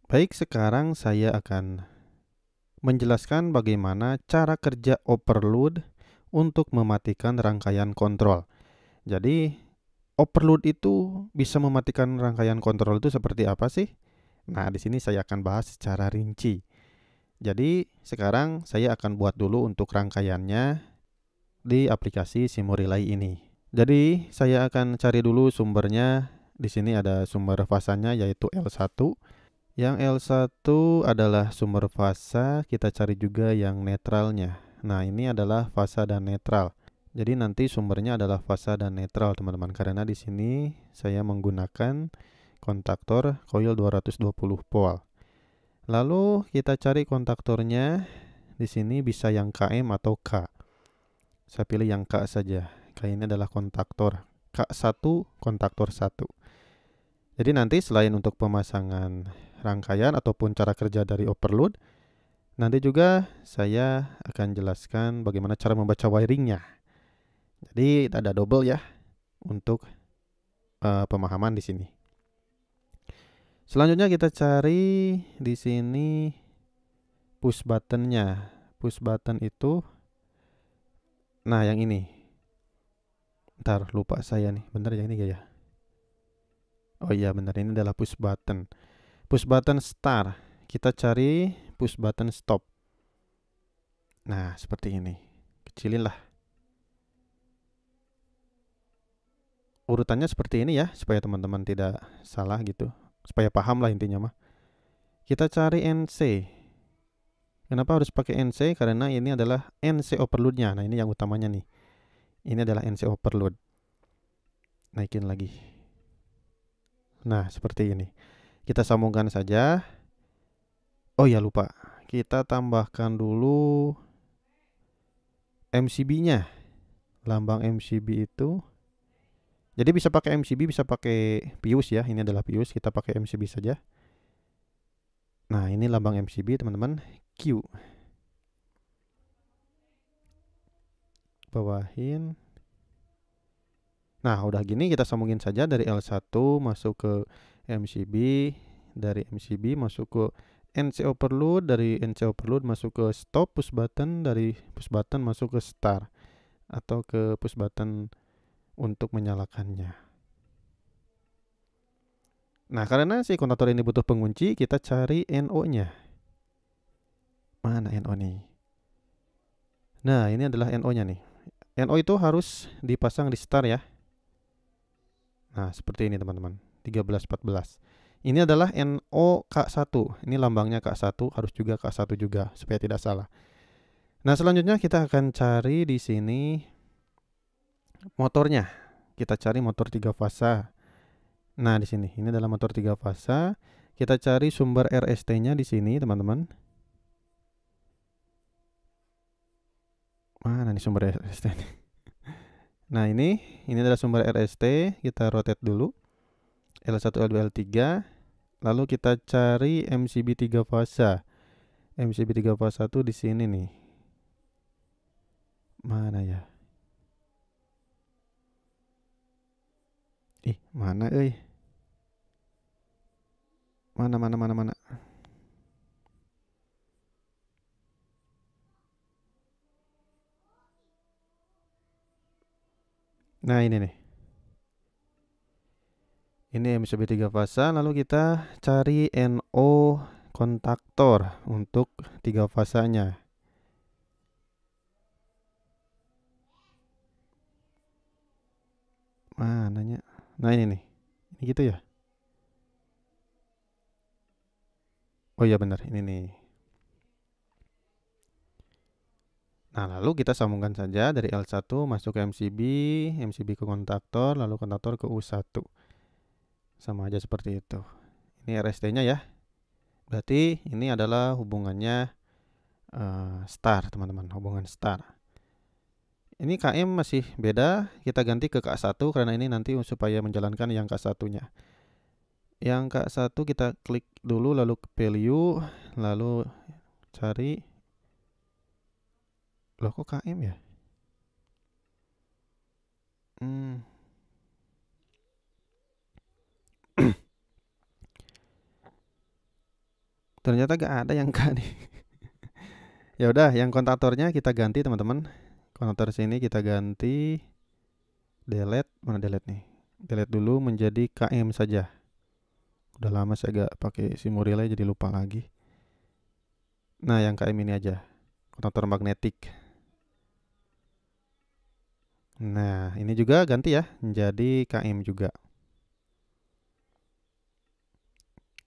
Baik, sekarang saya akan menjelaskan bagaimana cara kerja overload untuk mematikan rangkaian kontrol. Jadi, overload itu bisa mematikan rangkaian kontrol itu seperti apa sih? Nah, di sini saya akan bahas secara rinci. Jadi, sekarang saya akan buat dulu untuk rangkaiannya di aplikasi Simurelay ini. Jadi, saya akan cari dulu sumbernya. Di sini ada sumber fasanya yaitu L1. Yang L1 adalah sumber fasa, kita cari juga yang netralnya. Nah, ini adalah fasa dan netral. Jadi nanti sumbernya adalah fasa dan netral, teman-teman. Karena di sini saya menggunakan kontaktor coil 220 volt. Lalu kita cari kontaktornya. Di sini bisa yang KM atau K. Saya pilih yang K saja. K ini adalah kontaktor K1 kontaktor 1. Jadi nanti selain untuk pemasangan rangkaian ataupun cara kerja dari overload, nanti juga saya akan jelaskan bagaimana cara membaca wiringnya. Jadi ada double ya untuk pemahaman di sini. Selanjutnya kita cari di sini push buttonnya. Push button itu, nah yang ini. Ntar lupa saya nih, bener yang ini gak ya? Oh iya bener, ini adalah push button. Push button start. Kita cari push button stop. Nah seperti ini. Kecilin lah. Urutannya seperti ini ya, supaya teman-teman tidak salah gitu. Supaya paham lah intinya mah. Kita cari NC. Kenapa harus pakai NC? Karena ini adalah NC overloadnya. Nah ini yang utamanya nih. Ini adalah NC overload. Naikin lagi. Nah seperti ini. Kita sambungkan saja. Oh ya lupa. Kita tambahkan dulu MCB-nya. Lambang MCB itu. Jadi bisa pakai MCB, bisa pakai fuse ya. Ini adalah fuse. Kita pakai MCB saja. Nah ini lambang MCB teman-teman. Q. Bawahin. Nah udah gini kita sambungin saja dari L1 masuk ke MCB, dari MCB masuk ke NC overload, dari NC overload masuk ke stop push button, dari push button masuk ke start atau ke push button untuk menyalakannya. Nah karena si kontaktor ini butuh pengunci, kita cari NO-nya. Mana NO nih? Nah ini adalah NO-nya nih. NO itu harus dipasang di start ya. Nah, seperti ini teman-teman. 1314. Ini adalah NO K1. Ini lambangnya K1, harus juga K1 juga supaya tidak salah. Nah, selanjutnya kita akan cari di sini motornya. Kita cari motor 3 fasa. Nah, di sini. Ini adalah motor 3 fasa. Kita cari sumber RST-nya di sini, teman-teman. Mana nih sumber RST? Nah, ini adalah sumber RST. Kita rotate dulu. L1, L2, L3. Lalu kita cari MCB 3 fasa. MCB 3 fasa tuh di sini nih. Mana ya? Ih, mana euy? Mana. Nah, ini nih. Ini MCB 3 fasa, lalu kita cari NO kontaktor untuk 3 fasanya. Mananya? Nah, ini nih. Ini gitu ya? Oh iya benar, ini nih. Nah, lalu kita sambungkan saja dari L1 masuk ke MCB, MCB ke kontaktor, lalu kontaktor ke U1. Sama aja seperti itu. Ini RST-nya ya. Berarti ini adalah hubungannya star, teman-teman, hubungan star. Ini KM masih beda, kita ganti ke K1 karena ini nanti supaya menjalankan yang K1-nya. Yang K1 kita klik dulu lalu ke value, lalu cari. Loh kok KM ya? Hmm. Ternyata gak ada yang K nih. Ya udah, yang kontaktornya kita ganti teman-teman. Kontaktor sini kita ganti delete, mana delete nih? Delete dulu menjadi KM saja. Udah lama saya gak pakai SIM relay jadi lupa lagi. Nah, yang KM ini aja. Kontaktor magnetik. Nah, ini juga ganti ya, menjadi KM juga.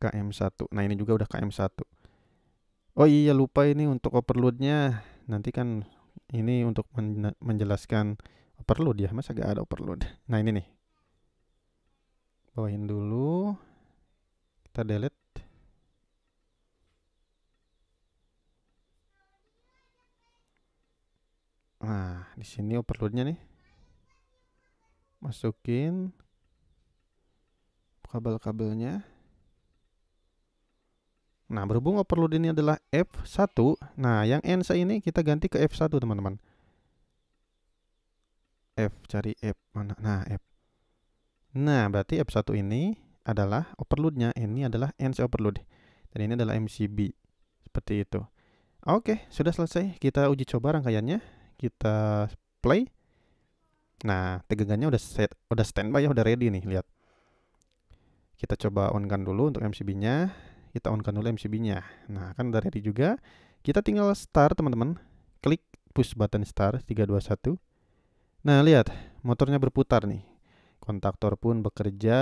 KM1. Nah, ini juga udah KM1. Oh iya, lupa ini untuk overloadnya. Nanti kan ini untuk menjelaskan overload ya. Masa gak ada overload? Nah, ini nih. Bawain dulu. Kita delete. Nah, di sini overloadnya nih. Masukin kabel-kabelnya. Nah, berhubung overload ini adalah F1, nah yang NC ini kita ganti ke F1 teman-teman. F, cari F mana? Nah, F. Nah, berarti F1 ini adalah overloadnya, ini adalah NC overload. Dan ini adalah MCB. Seperti itu. Oke, sudah selesai. Kita uji coba rangkaiannya. Kita play. Nah, tegangannya udah standby ya, udah ready nih, lihat. Kita coba on-kan dulu untuk MCB-nya. Kita on-kan dulu MCB-nya. Nah, kan udah ready juga. Kita tinggal start, teman-teman. Klik push button start 321. Nah, lihat, motornya berputar nih. Kontaktor pun bekerja.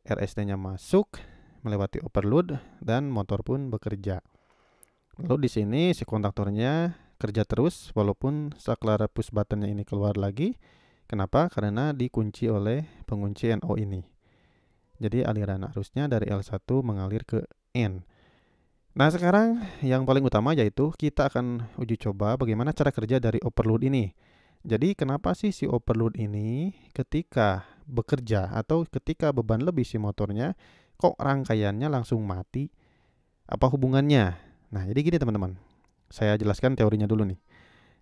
RST-nya masuk melewati overload dan motor pun bekerja. Lalu di sini si kontaktornya kerja terus walaupun saklar push buttonnya ini keluar lagi. Kenapa? Karena dikunci oleh pengunci NO ini. Jadi aliran arusnya dari L1 mengalir ke N. Nah, sekarang yang paling utama yaitu kita akan uji coba bagaimana cara kerja dari overload ini. Jadi kenapa sih si overload ini ketika bekerja atau ketika beban lebih si motornya kok rangkaiannya langsung mati? Apa hubungannya? Nah, jadi gini teman-teman. Saya jelaskan teorinya dulu nih.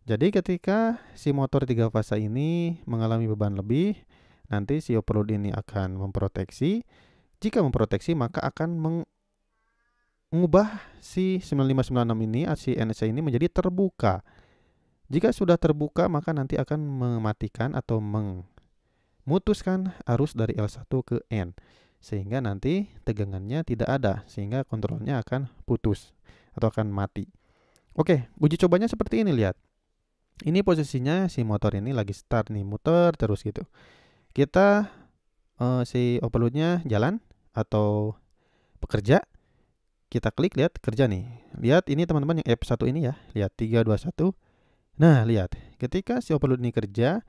Jadi ketika si motor 3 fasa ini mengalami beban lebih, nanti si overload ini akan memproteksi. Jika memproteksi maka akan mengubah si 9596 ini, si NC ini menjadi terbuka. Jika sudah terbuka maka nanti akan mematikan atau memutuskan arus dari L1 ke N. Sehingga nanti tegangannya tidak ada, sehingga kontrolnya akan putus atau akan mati. Oke, uji cobanya seperti ini, lihat. Ini posisinya si motor ini lagi start nih, muter terus gitu. Kita si overloadnya jalan atau bekerja. Kita klik, lihat kerja nih. Lihat ini teman-teman yang F1 ini ya. Lihat 321. Nah, lihat. Ketika si overload ini kerja,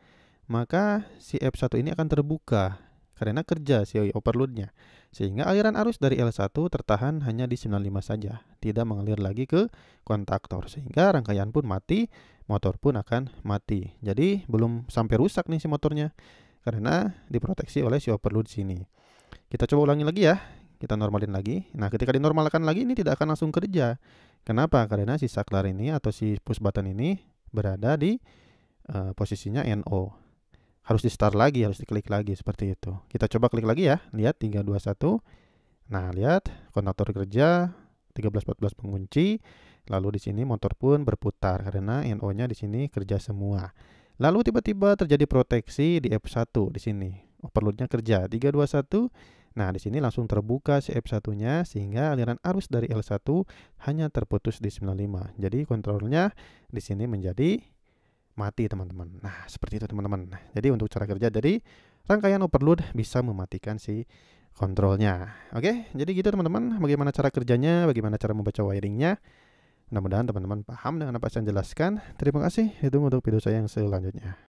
maka si F1 ini akan terbuka karena kerja si overloadnya. Sehingga aliran arus dari L1 tertahan hanya di 95 saja, tidak mengalir lagi ke kontaktor. Sehingga rangkaian pun mati, motor pun akan mati. Jadi belum sampai rusak nih si motornya karena diproteksi oleh si overload sini. Kita coba ulangi lagi ya. Kita normalin lagi. Nah, ketika dinormalkan lagi ini tidak akan langsung kerja. Kenapa? Karena si saklar ini atau si push button ini berada di posisinya NO. Harus di start lagi, harus diklik lagi seperti itu. Kita coba klik lagi ya. Lihat 321. Nah, lihat kontaktor kerja 1314 pengunci. Lalu di sini motor pun berputar karena NO-nya di sini kerja semua. Lalu tiba-tiba terjadi proteksi di F1 di sini. Overloadnya kerja 321. Nah, di sini langsung terbuka si F1-nya sehingga aliran arus dari L1 hanya terputus di 95. Jadi kontrolnya di sini menjadi mati, teman-teman. Nah, seperti itu teman-teman. Jadi untuk cara kerja dari rangkaian overload bisa mematikan si kontrolnya. Oke, jadi gitu teman-teman. Bagaimana cara kerjanya, bagaimana cara membaca wiringnya. Mudah-mudahan teman-teman paham dengan apa yang saya jelaskan. Terima kasih. Ditunggu untuk video saya yang selanjutnya.